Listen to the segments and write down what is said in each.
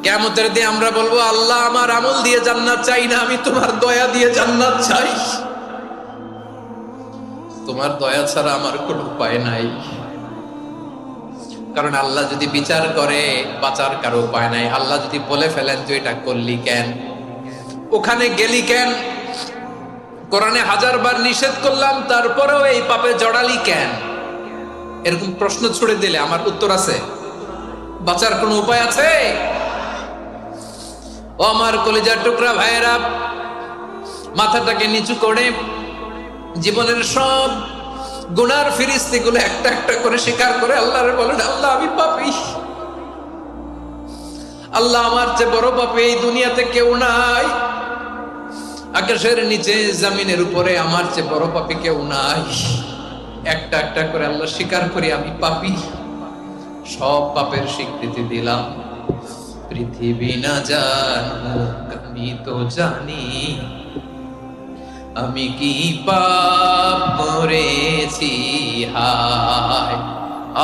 কিয়ামতের দিন আমরা বলবো, আল্লাহ আমার আমল দিয়ে জান্নাত চাই না, আমি তোমার দয়া দিয়ে জান্নাত চাই। তোমার দয়া ছাড়া আমার কোনো উপায় নাই। কারণ আল্লাহ যদি বিচার করে বাঁচার কারো উপায় নাই। আল্লাহ যদি বলে ফেলেন তুই এটা করলি কেন, ওখানে গেলি কেন, কোরআনে 1000 বার নিষেধ করলাম তারপরেও এই পাপে জড়ালি কেন, এরকম প্রশ্ন ছুড়ে দিলে আমার উত্তর আছে? বাঁচার কোনো উপায় আছে? ও আমার কলিজার টুকরা ভাইয়েরা, মাথাটাকে নিচু করে জীবনের সব গুনার ফিরিস্তিগুলো একটা একটা করে স্বীকার করে আল্লাহরে বলেন, আল্লাহ আমি পাপী, আল্লাহ আমার চেয়ে বড় পাপী এই দুনিয়াতে কেউ নাই, আকাশের নিচে জমিনের উপরে আমার চেয়ে বড় পাপী কেউ নাই। একটা একটা করে আল্লাহ স্বীকার করি আমি পাপী, সব পাপের স্বীকৃতি দিলাম। পৃথিবী না জানুক আমি তো জানি, আমি কি পাপ করেছি, হায়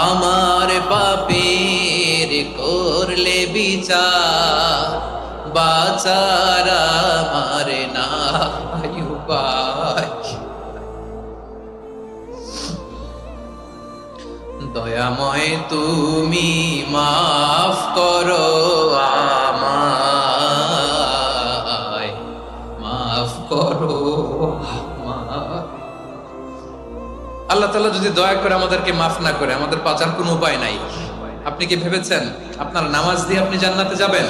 আমার পাপের করলে বিচার, বাঁচার আমার নাই উপায়। দয়াময় তুমি মাফ করো আমায়, মাফ করো আমায়। আল্লাহ তাআলা যদি দয়া করে আমাদেরকে মাফ না করে, আমাদের বাঁচার কোনো উপায় নাই। আপনি কি ভেবেছেন আপনার নামাজ দিয়ে আপনি জান্নাতে যাবেন?